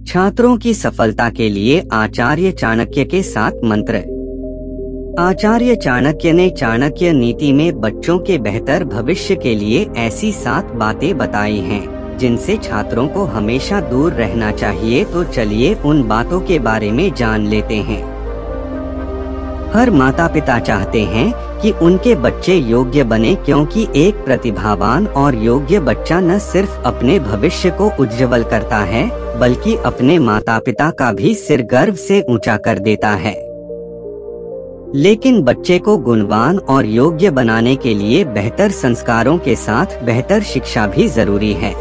छात्रों की सफलता के लिए आचार्य चाणक्य के 7 मंत्र। आचार्य चाणक्य ने चाणक्य नीति में बच्चों के बेहतर भविष्य के लिए ऐसी 7 बातें बताई हैं, जिनसे छात्रों को हमेशा दूर रहना चाहिए। तो चलिए उन बातों के बारे में जान लेते हैं। हर माता पिता चाहते हैं कि उनके बच्चे योग्य बने, क्योंकि एक प्रतिभावान और योग्य बच्चा न सिर्फ अपने भविष्य को उज्जवल करता है, बल्कि अपने माता पिता का भी सिर गर्व से ऊंचा कर देता है। लेकिन बच्चे को गुणवान और योग्य बनाने के लिए बेहतर संस्कारों के साथ बेहतर शिक्षा भी जरूरी है।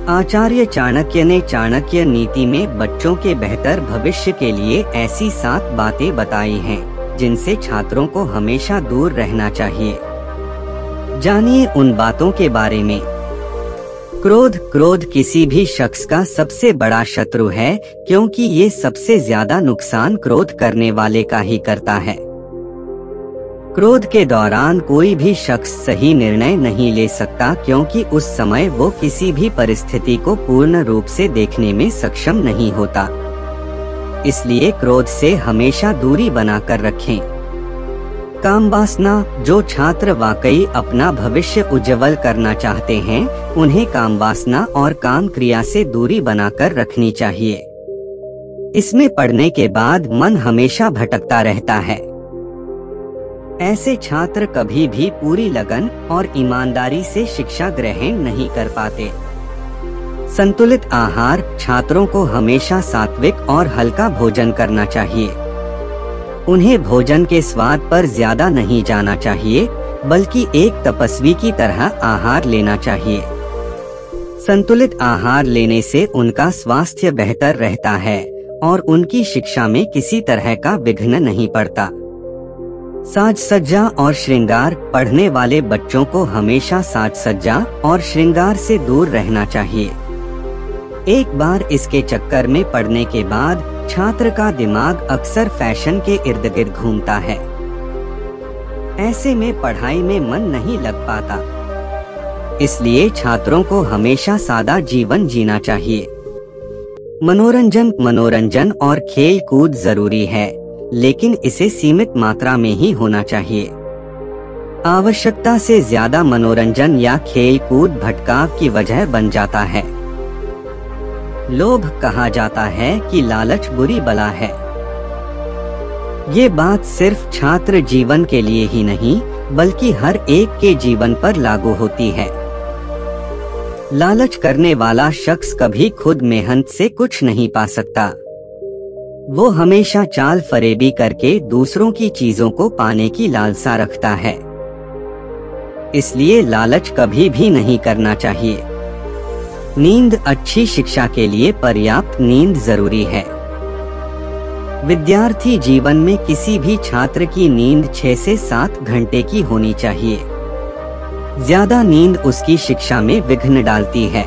आचार्य चाणक्य ने चाणक्य नीति में बच्चों के बेहतर भविष्य के लिए ऐसी 7 बातें बताई हैं, जिनसे छात्रों को हमेशा दूर रहना चाहिए। जानिए उन बातों के बारे में। क्रोध किसी भी शख्स का सबसे बड़ा शत्रु है, क्योंकि ये सबसे ज्यादा नुकसान क्रोध करने वाले का ही करता है। क्रोध के दौरान कोई भी शख्स सही निर्णय नहीं ले सकता, क्योंकि उस समय वो किसी भी परिस्थिति को पूर्ण रूप से देखने में सक्षम नहीं होता। इसलिए क्रोध से हमेशा दूरी बनाकर रखें। काम वासना। जो छात्र वाकई अपना भविष्य उज्जवल करना चाहते हैं, उन्हें काम वासना और काम क्रिया से दूरी बनाकर रखनी चाहिए। इसमें पढ़ने के बाद मन हमेशा भटकता रहता है। ऐसे छात्र कभी भी पूरी लगन और ईमानदारी से शिक्षा ग्रहण नहीं कर पाते। संतुलित आहार। छात्रों को हमेशा सात्विक और हल्का भोजन करना चाहिए। उन्हें भोजन के स्वाद पर ज्यादा नहीं जाना चाहिए, बल्कि एक तपस्वी की तरह आहार लेना चाहिए। संतुलित आहार लेने से उनका स्वास्थ्य बेहतर रहता है और उनकी शिक्षा में किसी तरह का विघ्न नहीं पड़ता। साज सज्जा और श्रृंगार। पढ़ने वाले बच्चों को हमेशा साज सज्जा और श्रृंगार से दूर रहना चाहिए। एक बार इसके चक्कर में पड़ने के बाद छात्र का दिमाग अक्सर फैशन के इर्द गिर्द घूमता है। ऐसे में पढ़ाई में मन नहीं लग पाता। इसलिए छात्रों को हमेशा सादा जीवन जीना चाहिए। मनोरंजन और खेल कूद जरूरी है, लेकिन इसे सीमित मात्रा में ही होना चाहिए। आवश्यकता से ज्यादा मनोरंजन या खेल कूद भटकाव की वजह बन जाता है। लोभ। कहा जाता है कि लालच बुरी बला है। ये बात सिर्फ छात्र जीवन के लिए ही नहीं, बल्कि हर एक के जीवन पर लागू होती है। लालच करने वाला शख्स कभी खुद मेहनत से कुछ नहीं पा सकता। वो हमेशा चाल फरेबी करके दूसरों की चीजों को पाने की लालसा रखता है। इसलिए लालच कभी भी नहीं करना चाहिए। नींद। अच्छी शिक्षा के लिए पर्याप्त नींद जरूरी है। विद्यार्थी जीवन में किसी भी छात्र की नींद 6 से 7 घंटे की होनी चाहिए। ज्यादा नींद उसकी शिक्षा में विघ्न डालती है।